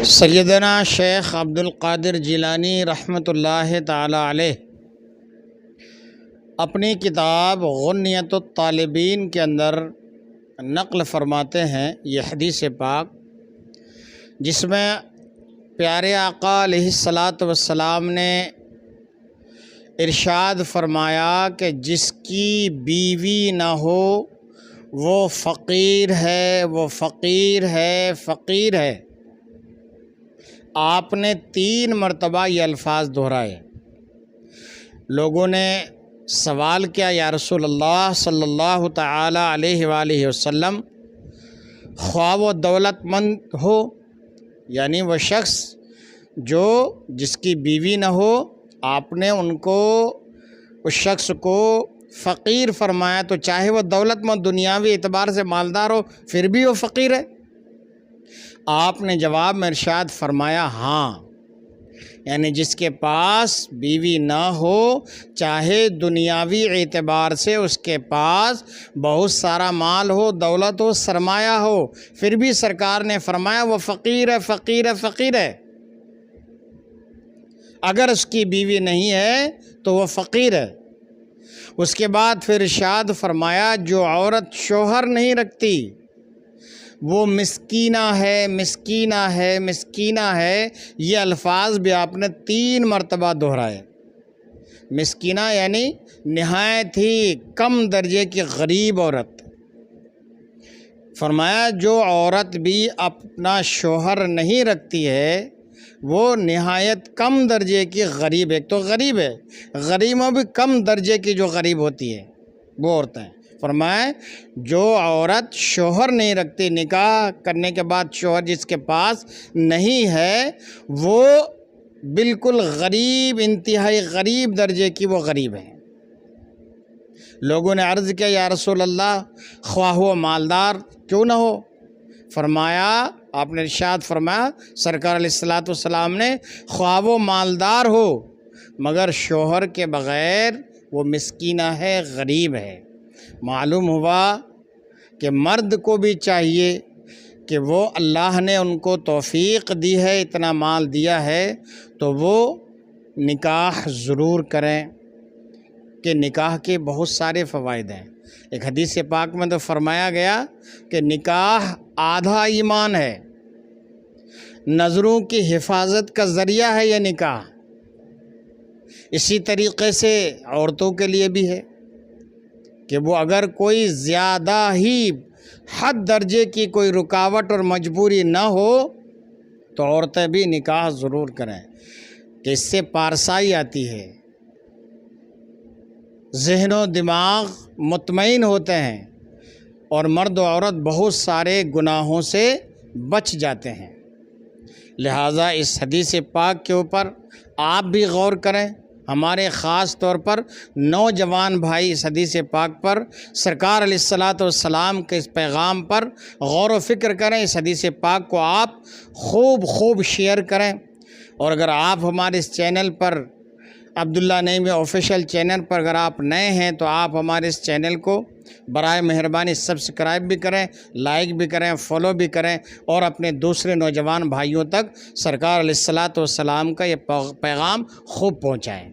سیدنا شیخ عبد القادر جیلانی رحمۃ اللہ تعالی علیہ اپنی کتاب غنیۃ الطالبین کے اندر نقل فرماتے ہیں یہ حدیث پاک، جس میں پیارے آقا علیہ الصلاۃ والسلام نے ارشاد فرمایا کہ جس کی بیوی نہ ہو وہ فقیر ہے، وہ فقیر ہے، فقیر ہے۔ آپ نے 3 مرتبہ یہ الفاظ دہرائے۔ لوگوں نے سوال کیا، یا رسول اللہ صلی اللہ تعالی علیہ وآلہ وسلم، خواہ وہ دولت مند ہو، یعنی وہ شخص جو جس کی بیوی نہ ہو، آپ نے اس شخص کو فقیر فرمایا، تو چاہے وہ دولت مند دنیاوی اعتبار سے مالدار ہو پھر بھی وہ فقیر ہے؟ آپ نے جواب میں ارشاد فرمایا ہاں، یعنی جس کے پاس بیوی نہ ہو، چاہے دنیاوی اعتبار سے اس کے پاس بہت سارا مال ہو، دولت ہو، سرمایہ ہو، پھر بھی سرکار نے فرمایا وہ فقیر ہے، فقیر ہے، فقیر ہے۔ اگر اس کی بیوی نہیں ہے تو وہ فقیر ہے۔ اس کے بعد پھر ارشاد فرمایا جو عورت شوہر نہیں رکھتی وہ مسکینہ ہے، مسکینہ ہے، مسکینہ ہے۔ یہ الفاظ بھی آپ نے 3 مرتبہ دہرائے۔ مسکینہ یعنی نہایت ہی کم درجے کی غریب عورت۔ فرمایا جو عورت بھی اپنا شوہر نہیں رکھتی ہے وہ نہایت کم درجے کی غریب ہے۔ ایک تو غریب ہے، غریبوں بھی کم درجے کی جو غریب ہوتی ہے وہ عورتیں۔ فرمایا جو عورت شوہر نہیں رکھتی، نکاح کرنے کے بعد شوہر جس کے پاس نہیں ہے، وہ بالکل غریب، انتہائی غریب درجے کی وہ غریب ہے۔ لوگوں نے عرض کیا یا رسول اللہ، خواہ وہ مالدار کیوں نہ ہو؟ فرمایا، آپ نے ارشاد فرمایا سرکار علیہ الصلاۃ والسلام نے، خواہ وہ مالدار ہو مگر شوہر کے بغیر وہ مسکینہ ہے، غریب ہے۔ معلوم ہوا کہ مرد کو بھی چاہیے کہ وہ اللہ نے ان کو توفیق دی ہے، اتنا مال دیا ہے، تو وہ نکاح ضرور کریں، کہ نکاح کے بہت سارے فوائد ہیں۔ ایک حدیث پاک میں تو فرمایا گیا کہ نکاح آدھا ایمان ہے، نظروں کی حفاظت کا ذریعہ ہے یہ نکاح۔ اسی طریقے سے عورتوں کے لیے بھی ہے کہ وہ اگر کوئی زیادہ ہی حد درجے کی کوئی رکاوٹ اور مجبوری نہ ہو تو عورتیں بھی نکاح ضرور کریں، کہ اس سے پارسائی آتی ہے، ذہن و دماغ مطمئن ہوتے ہیں، اور مرد و عورت بہت سارے گناہوں سے بچ جاتے ہیں۔ لہٰذا اس حدیث پاک کے اوپر آپ بھی غور کریں۔ ہمارے خاص طور پر نوجوان بھائی اس حدیث پاک پر، سرکار علیہ الصلاۃ والسلام کے اس پیغام پر غور و فکر کریں۔ اس حدیث پاک کو آپ خوب شیئر کریں، اور اگر آپ ہمارے اس چینل پر عبداللہ نعیمی آفیشیل چینل پر اگر آپ نئے ہیں تو آپ ہمارے اس چینل کو برائے مہربانی سبسکرائب بھی کریں، لائک بھی کریں، فالو بھی کریں، اور اپنے دوسرے نوجوان بھائیوں تک سرکار علیہ الصلاۃ والسلام کا یہ پیغام خوب پہنچائیں۔